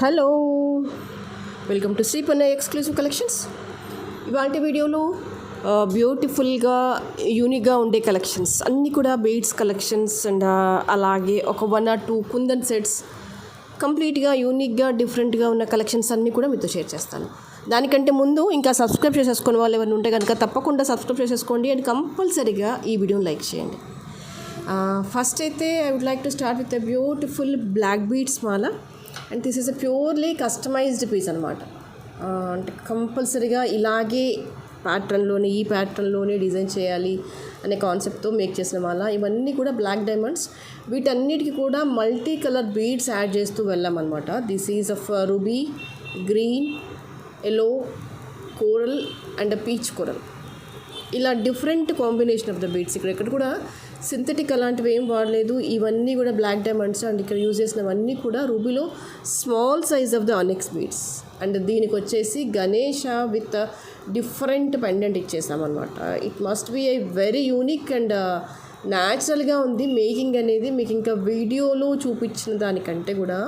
Hello, welcome to Sri Pannayya exclusive collections. ఇవాళ వీడియోలో బ్యూటిఫుల్గా యూనిక్గా ఉండే కలెక్షన్స్ అన్నీ కూడా బీడ్స్ కలెక్షన్స్ అండ్ అలాగే ఒక 1 or 2 కుందన్ సెట్స్ కంప్లీట్గా యూనిక్గా డిఫరెంట్గా ఉన్న కలెక్షన్స్ అన్నీ కూడా మీతో షేర్ చేస్తాను. దానికంటే ముందు ఇంకా సబ్స్క్రైబ్ చేసేసుకునే వాళ్ళు ఎవరైనా ఉంటే కనుక తప్పకుండా సబ్స్క్రైబ్ చేసేసుకోండి అండ్ కంపల్సరీగా ఈ వీడియోని లైక్ చేయండి. ఫస్ట్ అయితే I would like to start with a beautiful black beads మాల. And this is a purely customized piece అనమాట. అంటే కంపల్సరీగా ఇలాగే ప్యాటర్న్లోనే ఈ ప్యాటర్న్లోనే డిజైన్ చేయాలి అనే కాన్సెప్ట్తో మేక్ చేసిన మాల. ఇవన్నీ కూడా బ్లాక్ డైమండ్స్. వీటన్నిటికీ కూడా మల్టీ కలర్ బీడ్స్ యాడ్ చేస్తూ వెళ్ళామన్నమాట. This is of ruby, green, yellow, coral and peach coral. ఇలా different combination of the beads. ఇక్కడ కూడా సింథటిక్ అలాంటివి ఏం వాడలేదు. ఇవన్నీ కూడా బ్లాక్ డైమండ్స్. అండ్ ఇక్కడ యూజ్ చేసినవన్నీ కూడా రూబీలో small size of the onyx beads. And దీనికి వచ్చేసి గణేష విత్ డిఫరెంట్ పెండెంట్ ఇచ్చేసామన్నమాట. It must be a very unique and న్యాచురల్గా ఉంది మేకింగ్ అనేది. మీకు ఇంకా వీడియోలో చూపించిన దానికంటే కూడా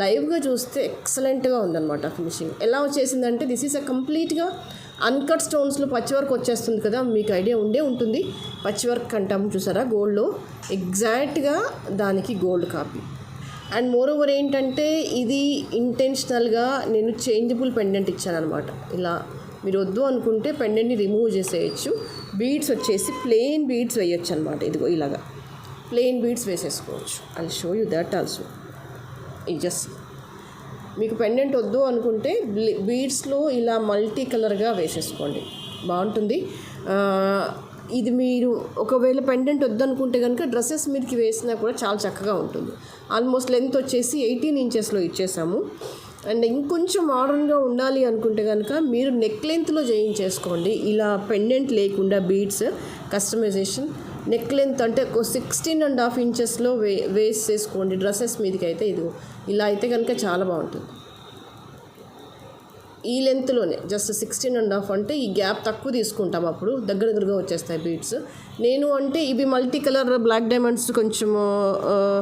లైవ్గా చూస్తే ఎక్సలెంట్గా ఉందన్నమాట ఫినిషింగ్. ఎలా వచ్చేసిందంటే దిస్ ఈస్ అ కంప్లీట్గా అన్కట్ స్టోన్స్లో పచ్చి వర్క్ వచ్చేస్తుంది కదా, మీకు ఐడియా ఉంటుంది. పచ్చి వర్క్ అంటాము చూసారా గోల్డ్లో, ఎగ్జాక్ట్గా దానికి gold copy. And more over ఏంటంటే ఇది ఇంటెన్షనల్గా నేను చేంజబుల్ పెండెంట్ ఇచ్చాను అనమాట. ఇలా మీరు వద్దు అనుకుంటే పెండెంట్ని రిమూవ్ చేసేయచ్చు. బీడ్స్ వచ్చేసి ప్లెయిన్ బీడ్స్ వేయచ్చు అనమాట. ఇదిగో ఇలాగా ప్లెయిన్ బీడ్స్ వేసేసుకోవచ్చు. I show you that also. ఇది జస్ట్ మీకు పెండెంట్ వద్దు అనుకుంటే బీడ్స్లో ఇలా మల్టీ కలర్గా వేసేసుకోండి, బాగుంటుంది. ఇది మీరు ఒకవేళ పెండెంట్ వద్దు అనుకుంటే కనుక డ్రెస్సెస్ మీదకి వేసినా కూడా చాలా చక్కగా ఉంటుంది. ఆల్మోస్ట్ లెంత్ వచ్చేసి 18 inches ఇచ్చేసాము. అండ్ ఇంకొంచెం మోడర్న్గా ఉండాలి అనుకుంటే కనుక మీరు నెక్ లెంత్లో చేయించేసుకోండి. ఇలా పెండెంట్ లేకుండా బీడ్స్ కస్టమైజేషన్ నెక్ లెంత్ అంటే 16.5 inches వేసేసుకోండి డ్రెస్సెస్ మీదకి. అయితే ఇది ఇలా అయితే కనుక చాలా బాగుంటుంది. ఈ లెంత్లోనే జస్ట్ 16.5 అంటే ఈ గ్యాప్ తక్కువ తీసుకుంటాం, అప్పుడు దగ్గరగా వచ్చేస్తాయి బీడ్స్. నేను అంటే ఇవి మల్టీ కలర్ బ్లాక్ డైమండ్స్ కొంచెం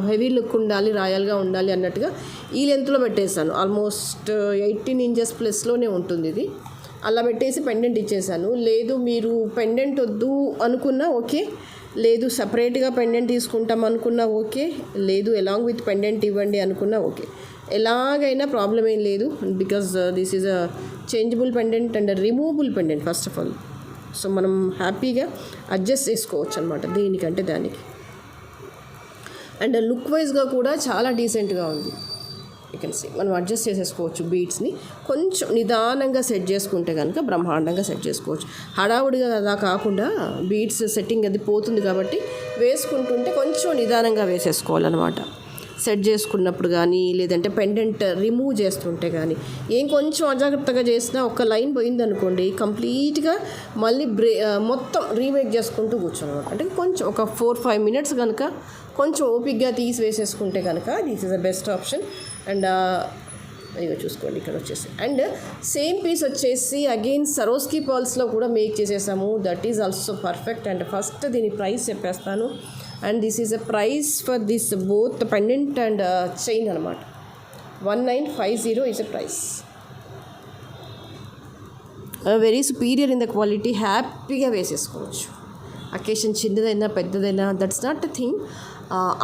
హెవీ లుక్ ఉండాలి, రాయల్గా ఉండాలి అన్నట్టుగా ఈ లెంత్లో పెట్టేశాను. ఆల్మోస్ట్ 18 inches ప్లస్లోనే ఉంటుంది ఇది. అలా పెట్టేసి పెండెంట్ ఇచ్చేసాను. లేదు మీరు పెండెంట్ వద్దు అనుకున్నా ఓకే, లేదు సపరేట్గా పెండెంట్ తీసుకుంటాం అనుకున్నా ఓకే, లేదు అలాంగ్ విత్ పెండెంట్ ఇవ్వండి అనుకున్నా ఓకే. ఎలాగైనా ప్రాబ్లం ఏం లేదు. Because this is a changeable pendant and removable pendant first of all. So మనం హ్యాపీగా అడ్జస్ట్ చేసుకోవచ్చు అనమాట దీనికంటే దానికి. అండ్ లుక్ వైజ్గా కూడా చాలా డీసెంట్గా ఉంది. యూ కెన్ సీ మనం అడ్జస్ట్ చేసేసుకోవచ్చు. బీడ్స్ని కొంచెం నిదానంగా సెట్ చేసుకుంటే కనుక బ్రహ్మాండంగా సెట్ చేసుకోవచ్చు. హడావుడిగా అలా కాకుండా బీడ్స్ సెట్టింగ్ అది పోతుంది కాబట్టి వేసుకుంటుంటే కొంచెం నిదానంగా వేసేసుకోవాలన్నమాట. సెట్ చేసుకున్నప్పుడు కానీ లేదంటే పెండెంట్ రిమూవ్ చేస్తుంటే కానీ ఏం కొంచెం అజాగ్రత్తగా చేసినా ఒక లైన్ పోయిందనుకోండి కంప్లీట్గా మళ్ళీ మొత్తం రీమేక్ చేసుకుంటూ కూర్చోనమాట. అంటే కొంచెం ఒక 4-5 minutes కనుక కొంచెం ఓపిక్గా తీసి వేసేసుకుంటే కనుక this is the best option. And ఇదిగో చూసుకోండి ఇక్కడ వచ్చేసి. అండ్ సేమ్ పీస్ వచ్చేసి అగైన్ సరోస్కి పర్ల్స్లో కూడా మేక్ చేసేసాము. That is also perfect. And first దీని ప్రైస్ చెప్పేస్తాను. And this is a price for this both pendant and chain అనమాట. 1950 is a price. Very superior in the quality. హ్యాపీగా వేసేసుకోవచ్చు. Occasion చిన్నదైనా పెద్దదైనా that's not a thing.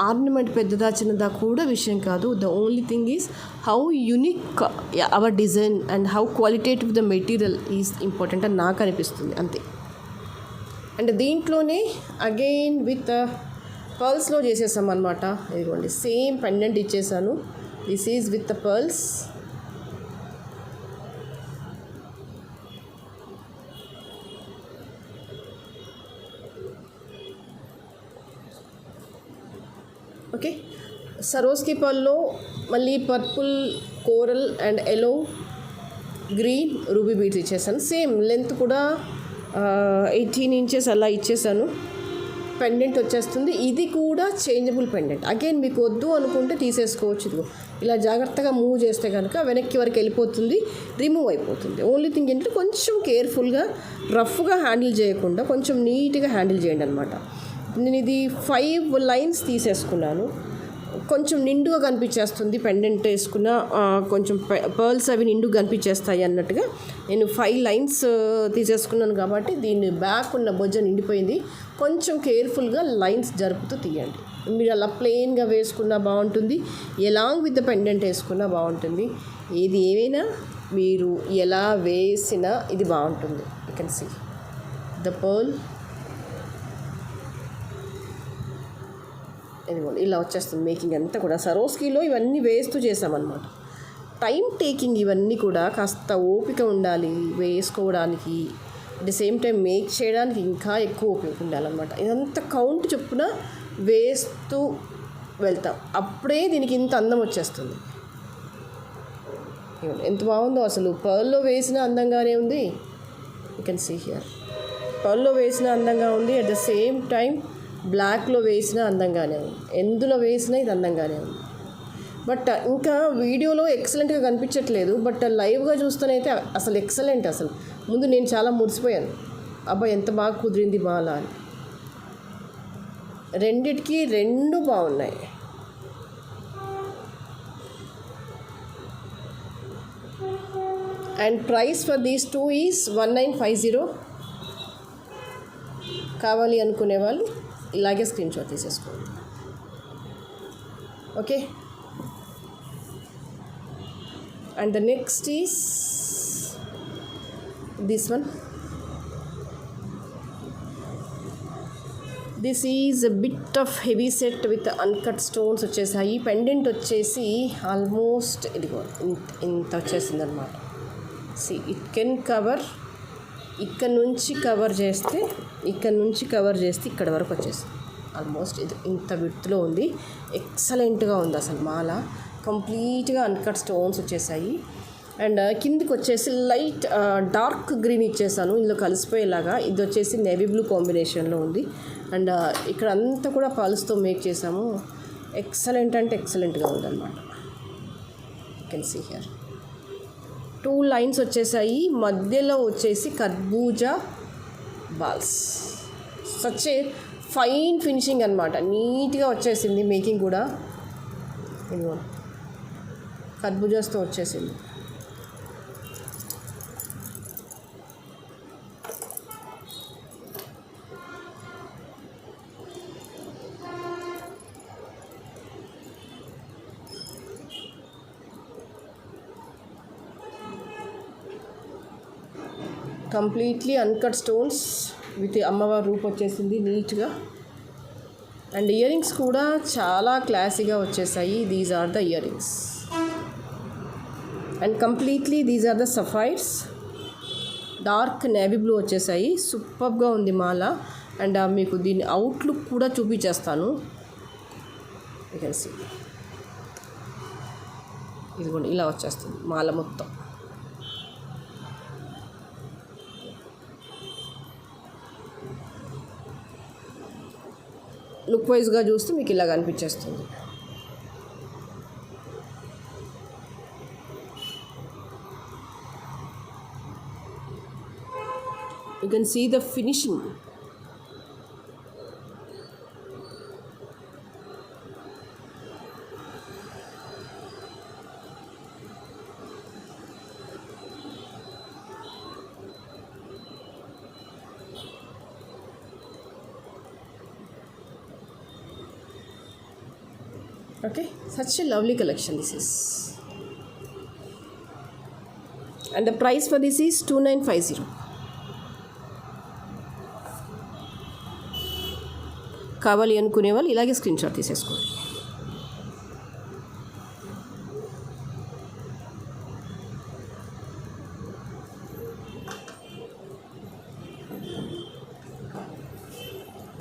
Ornament పెద్దదా చిన్నదా కూడా విషయం కాదు. The only thing is how unique our design and how qualitative the material is important అని నాకు అనిపిస్తుంది అంతే. అండ్ దీంట్లోనే అగైన్ విత్ పర్ల్స్లో చేసేసాం అనమాట. ఇదిగోండి సేమ్ పెండెంట్ ఇచ్చేసాను. This is with the pearls. Okay, Swarovski పర్ల్లో మళ్ళీ purple, coral and yellow, green, ruby beads ఇచ్చేసాను. సేమ్ లెంత్ కూడా 18 inches అలా ఇచ్చేసాను. పెండెంట్ వచ్చేస్తుంది. ఇది కూడా చేంజబుల్ పెండెంట్. అగైన్ మీకు వద్దు అనుకుంటే తీసేసుకోవచ్చు. ఇదిగో ఇలా జాగ్రత్తగా మూవ్ చేస్తే కనుక వెనక్కి వరకు వెళ్ళిపోతుంది, రిమూవ్ అయిపోతుంది. ఓన్లీ థింగ్ ఏంటంటే కొంచెం కేర్ఫుల్గా రఫ్గా హ్యాండిల్ చేయకుండా కొంచెం నీట్గా హ్యాండిల్ చేయండి అనమాట. నేను ఇది 5 lines తీసేసుకున్నాను. కొంచెం నిండుగా కనిపించేస్తుంది పెండెంట్ వేసుకున్న, కొంచెం పర్ల్స్ అవి నిండుగా కనిపించేస్తాయి అన్నట్టుగా నేను 5 లైన్స్ తీసేసుకున్నాను కాబట్టి దీన్ని బ్యాక్ ఉన్న బొజ్జ నిండిపోయింది. కొంచెం కేర్ఫుల్గా లైన్స్ జరుపుతూ తీయండి. మీరు అలా ప్లెయిన్గా వేసుకున్నా బాగుంటుంది, ఎలాంగ్ విత్ ద పెండెంట్ వేసుకున్నా బాగుంటుంది. ఏది ఏమైనా మీరు ఎలా వేసినా ఇది బాగుంటుంది. You can see the pearl. ఇదిగోండి ఇలా వచ్చేస్తుంది మేకింగ్ అంతా కూడా. సరోస్కీలో ఇవన్నీ వేస్తూ చేసామన్నమాట. టైం టేకింగ్ ఇవన్నీ కూడా, కాస్త ఓపిక ఉండాలి వేసుకోవడానికి. At the same time make చేయడానికి ఇంకా ఎక్కువ ఓపిక ఉండాలన్నమాట. ఇదంతా కౌంట్ చొప్పున వేస్తూ వెళ్తాం, అప్పుడే దీనికి ఇంత అందం వచ్చేస్తుంది. ఎంత బాగుందో అసలు. పర్ల్లో వేసిన అందంగానే ఉంది. యూ కెన్ సీ హియర్ పర్ల్లో వేసిన అందంగా ఉంది, అట్ ద సేమ్ టైం బ్లాక్లో వేసినా అందంగానే ఉంది. ఎందులో వేసినా ఇది అందంగానే ఉంది. బట్ ఇంకా వీడియోలో ఎక్సలెంట్గా కనిపించట్లేదు, బట్ లైవ్గా చూస్తేనైతే అసలు ఎక్సలెంట్. అసలు ముందు నేను చాలా మురిసిపోయాను, అబ్బా ఎంత బాగా కుదిరింది మాల అని. రెండిటికి రెండు బాగున్నాయి. And price for these 2 is 1950. కావాలి అనుకునే వాళ్ళు ఇలాగే స్క్రీన్ షాట్ తీసేసుకోండి. Okay, and the next is this one. This is a bit of heavy set with uncut stones వచ్చేసాయి. పెండెంట్ వచ్చేసి ఆల్మోస్ట్ ఇదిగో ఇంత వచ్చేసింది అనమాట. సి ఇట్ కెన్ కవర్, ఇక్కడ నుంచి కవర్ చేస్తే ఇక్కడ వరకు వచ్చేసింది. ఆల్మోస్ట్ ఇది ఇంత విడ్త్లో ఉంది. ఎక్సలెంట్గా ఉంది అసలు మాల. కంప్లీట్గా అన్కట్ స్టోన్స్ వచ్చేసాయి. అండ్ కిందికి వచ్చేసి లైట్ డార్క్ గ్రీన్ ఇచ్చేసాను ఇందులో కలిసిపోయేలాగా. ఇది వచ్చేసి నేవీ బ్లూ కాంబినేషన్లో ఉంది. అండ్ ఇక్కడ అంతా కూడా పల్స్తో మేక్ చేసాము. ఎక్సలెంట్ అంటే ఎక్సలెంట్గా ఉందన్నమాట. You can see here 2 lines వచ్చేసాయి. మధ్యలో వచ్చేసి కర్బూజా balls. Such a fine finishing అనమాట. నీట్గా వచ్చేసింది మేకింగ్ కూడా. ఇదిగో కర్బూజాస్తో వచ్చేసింది. కంప్లీట్లీ అన్కట్ స్టోన్స్ విత్ అమ్మవారి రూప్ వచ్చేసింది నీట్గా. అండ్ ఇయర్ రింగ్స్ కూడా చాలా క్లాసీగా వచ్చేసాయి. These are the ear rings. And completely these are the sapphires. Dark navy blue వచ్చేసాయి. సూపర్గా ఉంది మాల. అండ్ మీకు దీని అవుట్లుక్ కూడా చూపించేస్తాను. యూ కెన్ సీ ఇదిగోండి ఇలా వచ్చేస్తుంది మాల మొత్తం. లుక్ వైజ్గా చూస్తే మీకు ఇలా కనిపించేస్తుంది. You can see the finishing. Okay, such a lovely collection this is. And the price for this is 2950. కావాలి అనుకునే వాళ్ళు ఇలాగే స్క్రీన్ షాట్ తీసేసుకోండి.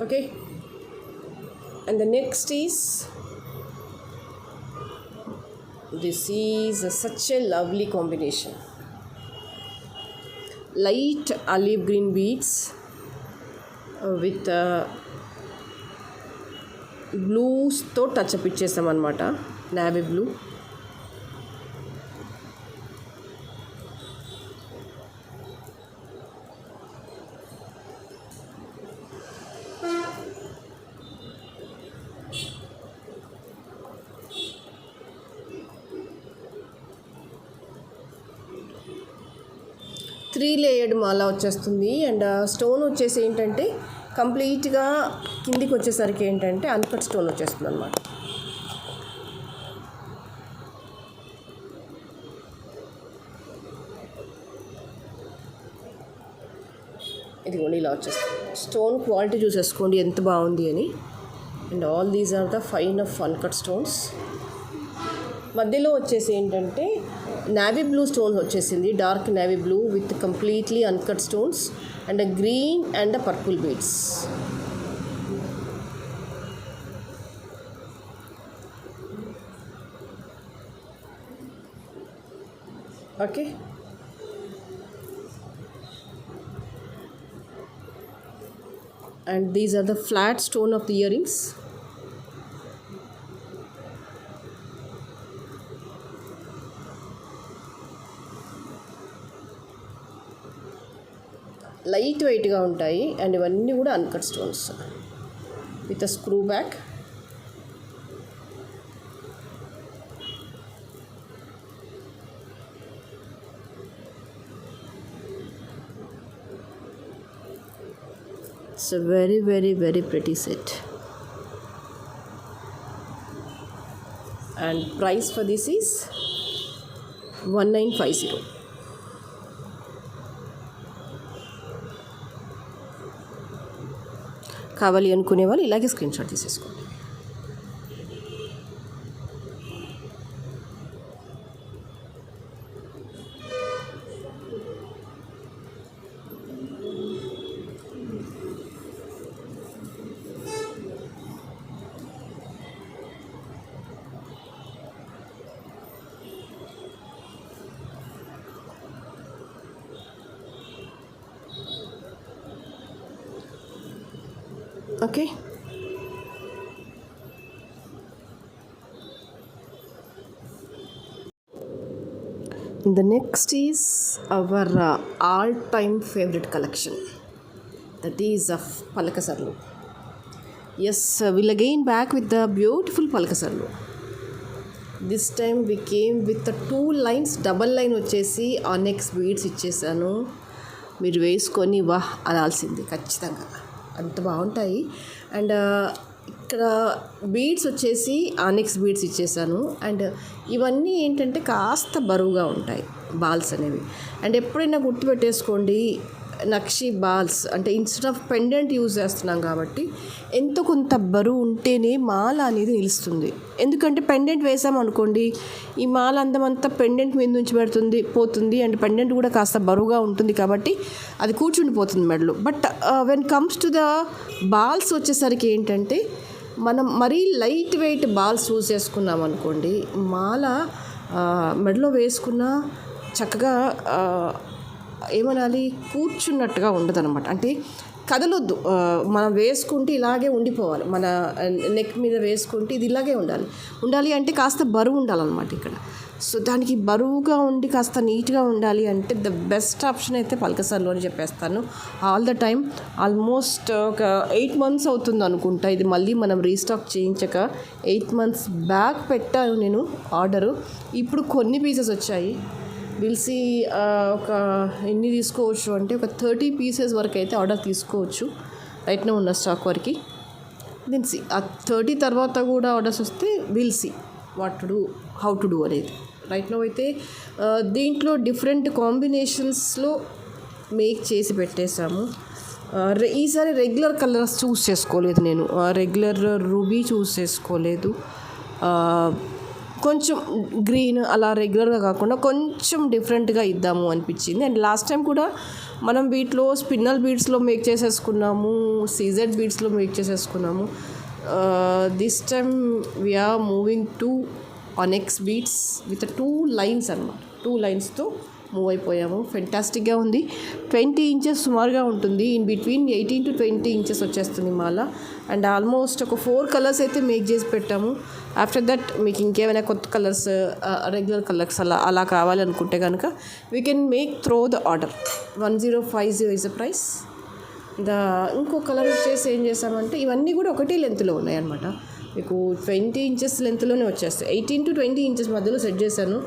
Okay, and the next is this is such a lovely combination. Light olive green beads with బ్లూస్తో touch up ఇచ్చేసాం అనమాట. Navy blue. 3 layered మాల వచ్చేస్తుంది. And stone వచ్చేసి ఏంటంటే కంప్లీట్గా కిందికి వచ్చేసరికి ఏంటంటే అన్కట్ స్టోన్ వచ్చేస్తుంది అనమాట. ఇదిగోండి ఇలా వచ్చేస్తుంది. స్టోన్ క్వాలిటీ చూసేసుకోండి ఎంత బాగుంది అని. And all these are the fine of uncut stones. మధ్యలో వచ్చేసి ఏంటంటే నావీ బ్లూ స్టోన్స్ వచ్చేసింది, dark navy blue with completely uncut stones and green and purple beads. Okay, and these are the flat stone of the earrings. Light వెయిట్గా ఉంటాయి and ఇవన్నీ కూడా uncut stones with a screw back. It's a very, very, very pretty set. And price for this is 1950. కావాలి అనుకునే వాళ్ళు ఇలాగే screen shot తీసేసుకోండి. Okay, the next is our all-time favorite collection, that is of Palakasarlu. Yes, we'll again back with the beautiful Palakasarlu. This time we came with the 2 lines, double line వచ్చేసి ఆనెక్స్ beads ఇచ్చేసాను. మీరు వేసుకొని వాహ్ అనాల్సింది ఖచ్చితంగా, అంత బాగుంటాయి. And ఇక్కడ beads వచ్చేసి ఆనెక్స్ బీడ్స్ ఇచ్చేసాను. అండ్ ఇవన్నీ ఏంటంటే కాస్త బరువుగా ఉంటాయి బాల్స్ అనేవి. అండ్ ఎప్పుడైనా గుర్తుపెట్టేసుకోండి, నక్షి బాల్స్ అంటే ఇన్స్టెడ్ ఆఫ్ పెండెంట్ యూజ్ చేస్తున్నాం కాబట్టి ఎంతో కొంత బరువు ఉంటేనే మాల అనేది నిలుస్తుంది. ఎందుకంటే పెండెంట్ వేసామనుకోండి ఈ మాల అందమంతా పెండెంట్ మీద నుంచి పోతుంది. అండ్ పెండెంట్ కూడా కాస్త బరువుగా ఉంటుంది కాబట్టి అది కూర్చుండిపోతుంది మెడలో. But when comes to the balls వచ్చేసరికి ఏంటంటే మనం మరీ లైట్ వెయిట్ బాల్స్ యూజ్ చేసుకున్నాం అనుకోండి, మాల మెడలో వేసుకున్న చక్కగా ఏమనాలి కూర్చున్నట్టుగా ఉండదు అనమాట. అంటే కదలొద్దు, మనం వేసుకుంటే ఇలాగే ఉండిపోవాలి. మన నెక్ మీద వేసుకుంటే ఇది ఇలాగే ఉండాలి అంటే కాస్త బరువు ఉండాలన్నమాట ఇక్కడ. సో దానికి బరువుగా ఉండి కాస్త నీట్గా ఉండాలి అంటే ద బెస్ట్ ఆప్షన్ అయితే పల్కసర్లో అని చెప్పేస్తాను. ఆల్ ద టైమ్ ఆల్మోస్ట్ ఒక 8 months అవుతుంది అనుకుంటా ఇది మళ్ళీ మనం రీస్టాక్ చేయించక. 8 months బ్యాక్ పెట్టాను నేను ఆర్డరు. ఇప్పుడు కొన్ని పీసెస్ వచ్చాయి. విల్సి ఒక ఎన్ని తీసుకోవచ్చు అంటే ఒక 30 pieces వరకు అయితే ఆర్డర్ తీసుకోవచ్చు రైట్నో ఉన్న స్టాక్ వరకు. దిన్సి ఆ 30 తర్వాత కూడా ఆర్డర్స్ వస్తే will see what to do, how to do అనేది. రైట్నో అయితే దీంట్లో డిఫరెంట్ కాంబినేషన్స్లో మేక్ చేసి పెట్టేశాము. ఈసారి రెగ్యులర్ కలర్స్ చూస్ చేసుకోలేదు నేను, రెగ్యులర్ రూబీ చూస్ చేసుకోలేదు. కొంచెం గ్రీన్ అలా రెగ్యులర్గా కాకుండా కొంచెం డిఫరెంట్గా ఇద్దాము అనిపించింది. అండ్ లాస్ట్ టైం కూడా మనం వీటిలో స్పిన్నల్ బీడ్స్లో మేక్ చేసేసుకున్నాము, సీజెడ్ బీడ్స్లో మేక్ చేసేసుకున్నాము. This time we are moving to onyx beads with 2 lines అనమాట. 2 linesతో మూవ్ అయిపోయాము. ఫెంటాస్టిక్గా ఉంది. 20 inches సుమారుగా ఉంటుంది. ఇన్ బిట్వీన్ 18 to 20 inches వచ్చేస్తుంది మాల. అండ్ ఆల్మోస్ట్ ఒక 4 colours అయితే మేక్ చేసి పెట్టాము. ఆఫ్టర్ దట్ మీకు ఇంకేమైనా కొత్త కలర్స్, రెగ్యులర్ కలర్స్ అలా కావాలనుకుంటే కనుక we can make throw the order. 1050 is the price. ఇంకో కలర్ వచ్చేసి ఏం చేసామంటే ఇవన్నీ కూడా ఒకటే లెంత్లో ఉన్నాయి అనమాట. మీకు 20 inches లెంత్లోనే వచ్చేస్తాయి. 18 to 20 inches మధ్యలో సెట్ చేశాను.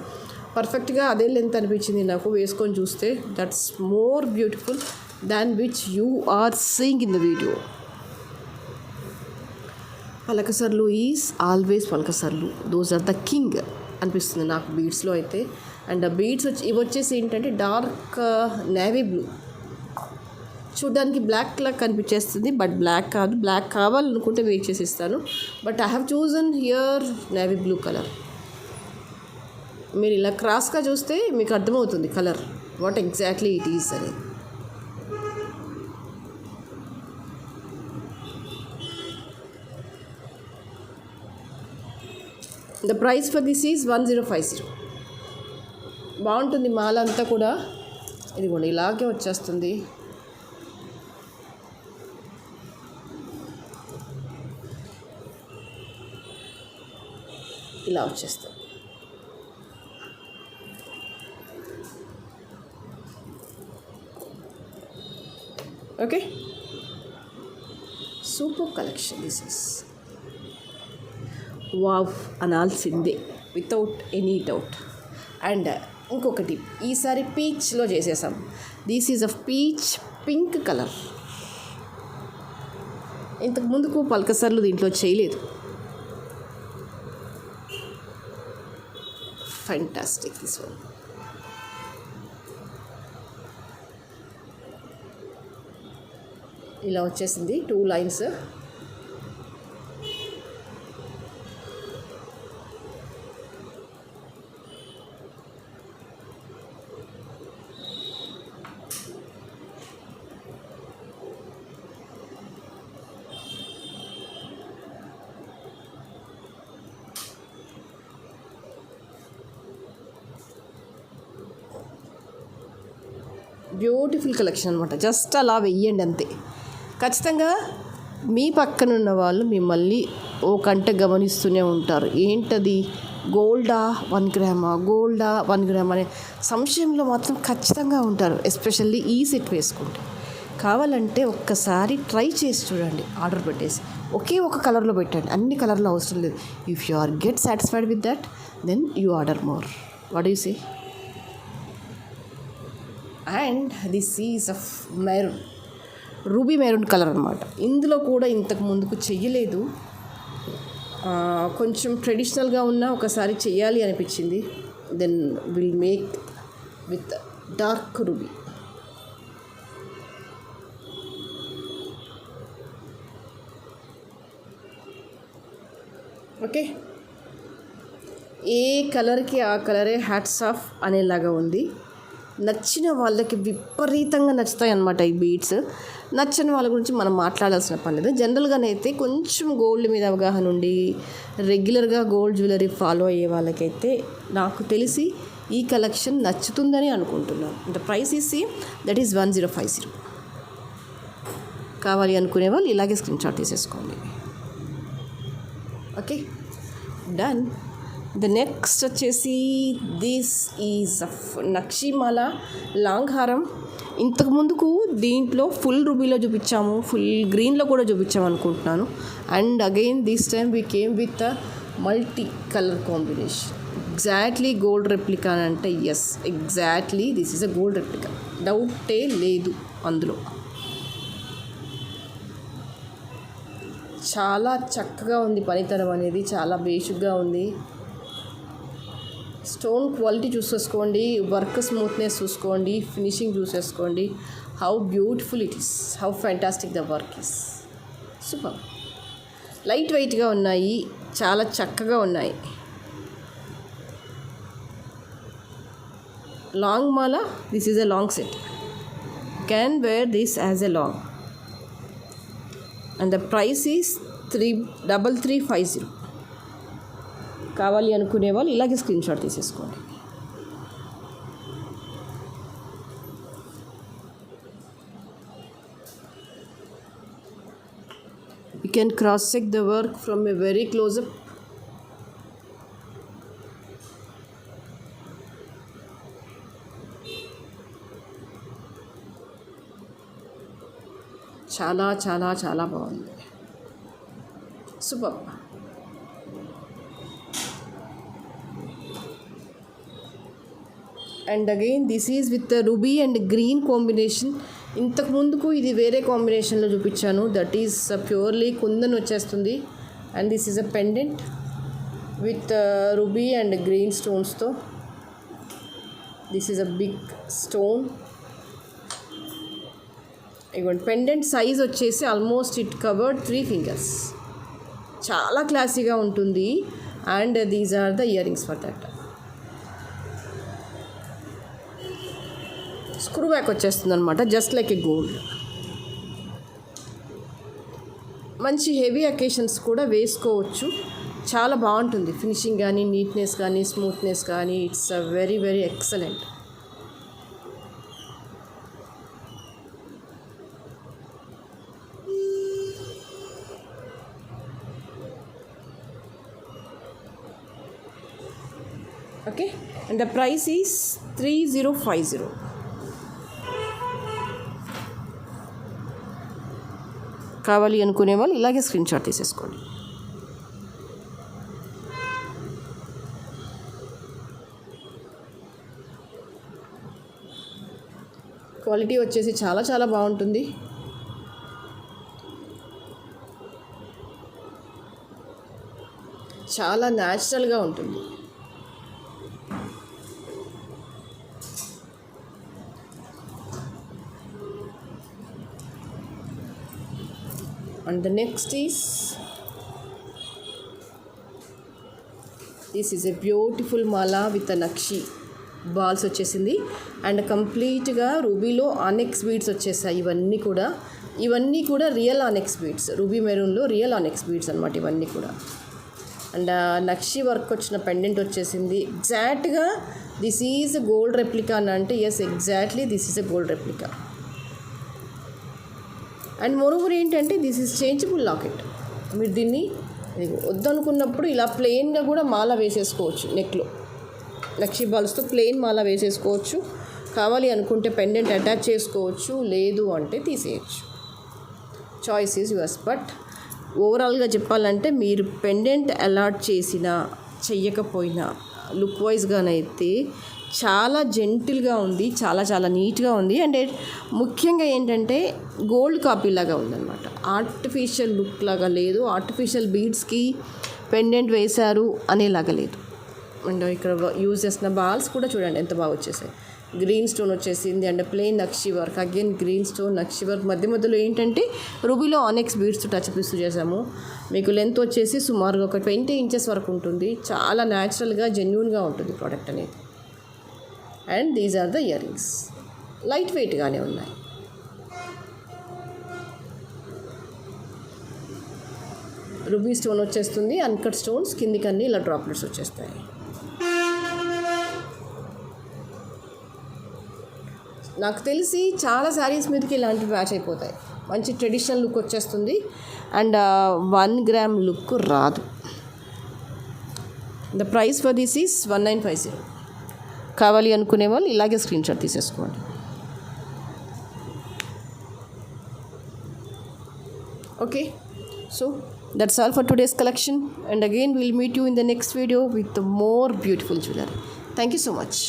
పర్ఫెక్ట్గా అదే లెంత్ అనిపించింది నాకు వేసుకొని చూస్తే. That's more beautiful than which you are seeing in the video. Palakasarlu is always palakasarlu, those are the king అనిపిస్తుంది నాకు బీడ్స్లో అయితే. అండ్ బీడ్స్ ఇవి వచ్చేసి ఏంటంటే డార్క్ నేవీ బ్లూ, చూడ్డానికి బ్లాక్ లాగా కనిపించేస్తుంది, బట్ బ్లాక్ కాదు. బ్లాక్ కావాలనుకుంటే వెయిట్ చేసి ఇస్తాను, but I have chosen here navy blue colour. మీరు ఇలా క్రాస్గా చూస్తే మీకు అర్థమవుతుంది colour what exactly it is అని. The price for this is 1050. బాగుంటుంది మాల అంతా కూడా. ఇదిగోండి ఇలాగే వచ్చేస్తుంది. ఇలా వచ్చేస్తుంది. Okay, super collection this is. Wow అనాల్సిందే వితౌట్ ఎనీ డౌట్. అండ్ ఇంకొకటి, ఈసారి పీచ్లో చేసేసాం. This is a peach pink colour. ఇంతకు ముందుకు పల్కసర్లు దీంట్లో చేయలేదు. Fantastic this one. ఇలా వచ్చేసింది 2 లైన్స్. బ్యూటిఫుల్ కలెక్షన్ అనమాట. జస్ట్ అలా వెయ్యండి అంతే. ఖచ్చితంగా మీ పక్కనున్న వాళ్ళు మిమ్మల్ని ఓ కంట గమనిస్తూనే ఉంటారు. ఏంటది, గోల్డా 1 గ్రామా, గోల్డా 1 గ్రామ్ అనే సంశయంలో మాత్రం ఖచ్చితంగా ఉంటారు. ఎస్పెషల్లీ ఈ సెట్ వేసుకుంటే. కావాలంటే ఒక్కసారి ట్రై చేసి చూడండి, ఆర్డర్ పెట్టేసి. ఒకే ఒక కలర్లో పెట్టండి, అన్ని కలర్లో అవసరం లేదు. If you are get satisfied with that then you order more. What you say? And this is of maroon, ruby maroon colour అనమాట. ఇందులో కూడా ఇంతకు ముందుకు చెయ్యలేదు. కొంచెం ట్రెడిషనల్గా ఉన్న ఒకసారి చెయ్యాలి అనిపించింది. Then will make with dark ruby. Okay, ఏ కలర్కి ఆ కలరే హ్యాట్స్ ఆఫ్ అనేలాగా ఉంది. నచ్చిన వాళ్ళకి విపరీతంగా నచ్చుతాయి అన్నమాట ఈ బీడ్స్. నచ్చని వాళ్ళ గురించి మనం మాట్లాడాల్సిన పని లేదు. జనరల్గానైతే కొంచెం గోల్డ్ మీద అవగాహన ఉండి రెగ్యులర్గా గోల్డ్ జ్యువెలరీ ఫాలో అయ్యే వాళ్ళకైతే నాకు తెలిసి ఈ కలెక్షన్ నచ్చుతుందని అనుకుంటున్నాను. The price is same, that is 1050. కావాలి అనుకునే వాళ్ళు ఇలాగే స్క్రీన్ షాట్ తీసేసుకోండి. Okay, done. ద నెక్స్ట్ వచ్చేసి దిస్ ఈజ్ నక్షీమాల లాంగ్ హారం. ఇంతకు ముందుకు దీంట్లో ఫుల్ రూబీలో చూపించాము, ఫుల్ గ్రీన్లో కూడా చూపించాము అనుకుంటున్నాను. And again this time we came with a multi colour combination. Exactly gold replica అంటే yes, exactly this is a gold replica, డౌటే లేదు అందులో. చాలా చక్కగా ఉంది పనితనం అనేది, చాలా బేసిక్గా ఉంది. స్టోన్ క్వాలిటీ చూసేసుకోండి, వర్క్ స్మూత్నెస్ చూసుకోండి, ఫినిషింగ్ చూసేసుకోండి. How beautiful it is, how fantastic the work is. Super. Light వెయిట్గా ఉన్నాయి, చాలా చక్కగా ఉన్నాయి. Long mala, this is a long set. Can wear this as a long. And the price is 3350. కావాలి అనుకునే వాళ్ళు ఇలాగే స్క్రీన్ షాట్ తీసేసుకోండి. You can cross check the work from a very close up. చాలా చాలా చాలా బాగుంది. Super. And again this is with ruby and green combination. ఇంతకు ముందుకు ఇది వేరే కాంబినేషన్లో చూపించాను, దట్ ఈస్ ప్యూర్లీ కుందన్ వచ్చేస్తుంది. And this is a pendant with ruby and green స్టోన్స్తో. This is a big stone. ఇవ్వండి పెండెంట్ సైజ్ వచ్చేసి ఆల్మోస్ట్ ఇట్ కవర్డ్ 3 fingers. చాలా క్లాసీగా ఉంటుంది. And these are the ear rings for that. Screw back వచ్చేస్తుంది అనమాట, just like a gold. మంచి heavy occasions కూడా వేసుకోవచ్చు. చాలా బాగుంటుంది ఫినిషింగ్ కానీ, నీట్నెస్ కానీ, స్మూత్నెస్ కానీ. It's very very excellent. Okay, and the price is 3050. కావాలి అనుకునే వాళ్ళు ఇలాగే స్క్రీన్ షాట్ తీసేసుకోండి. క్వాలిటీ వచ్చేసి చాలా చాలా బాగుంటుంది. చాలా న్యాచురల్గా ఉంటుంది. And the next is, this is a beautiful mala with a nakshi balls వచ్చేసింది. అండ్ కంప్లీట్గా రూబీలో ఆనెక్స్ బీడ్స్ వచ్చేసాయి. ఇవన్నీ కూడా రియల్ ఆనెక్స్ బీడ్స్, రూబీ మెరూన్లో రియల్ ఆనెక్స్ బీడ్స్ అనమాట ఇవన్నీ కూడా. అండ్ నక్షి వర్క్ వచ్చిన పెండెంట్ వచ్చేసింది. ఎగ్జాక్ట్గా దిస్ ఈజ్ గోల్డ్ రెప్లికా అని అంటే yes, exactly this is a gold replica. And moreover ఏంటంటే దిస్ ఈజ్ చేంజబుల్ లాకెట్. మీరు దీన్ని వద్దనుకున్నప్పుడు ఇలా ప్లెయిన్గా కూడా మాల వేసేసుకోవచ్చు. నెక్లో లక్షీ బాల్స్తో ప్లెయిన్ మాల వేసేసుకోవచ్చు. కావాలి అనుకుంటే పెండెంట్ అటాచ్ చేసుకోవచ్చు, లేదు అంటే తీసేయచ్చు. Choice is yours. బట్ ఓవరాల్గా చెప్పాలంటే మీరు పెండెంట్ అలాట్ చేసినా చెయ్యకపోయినా లుక్ వైజ్గానైతే చాలా జెంటిల్గా ఉంది, చాలా చాలా నీట్గా ఉంది. అండ్ ముఖ్యంగా ఏంటంటే గోల్డ్ కాపీ లాగా ఉందన్నమాట. ఆర్టిఫిషియల్ లుక్ లాగా లేదు, ఆర్టిఫిషియల్ బీడ్స్కి పెండెంట్ వేశారు అనేలాగా లేదు. అండ్ ఇక్కడ యూజ్ చేసిన బాల్స్ కూడా చూడండి ఎంత బాగా వచ్చేసాయి. గ్రీన్ స్టోన్ వచ్చేసింది and plain nakshi work, again green stone nakshi work. మధ్యలో ఏంటంటే రూబీలో ఆనెక్స్ బీడ్స్ టచ్ పీస్ చేసాము. మీకు లెంత్ వచ్చేసి సుమారుగా ఒక 20 inches వరకు ఉంటుంది. చాలా న్యాచురల్గా జెన్యూన్గా ఉంటుంది ప్రోడక్ట్ అనేది. And these are the year rings. Light వెయిట్గానే ఉన్నాయి. రూబీ స్టోన్ వచ్చేస్తుంది, అన్కట్ స్టోన్స్ కిందికి అన్నీ ఇలా డ్రాప్లెట్స్ వచ్చేస్తాయి. నాకు తెలిసి చాలా శారీస్ మీదకి ఇలాంటివి మ్యాచ్ అయిపోతాయి. మంచి ట్రెడిషనల్ లుక్ వచ్చేస్తుంది అండ్ 1 gram లుక్ రాదు. The price for this is 1950. కావాలి అనుకునే వాళ్ళు ఇలాగే స్క్రీన్ షాట్ తీసేసుకోండి. Okay, so that's all for today's collection, and again we'll meet you in the next video with more beautiful jewelry. Thank you so much.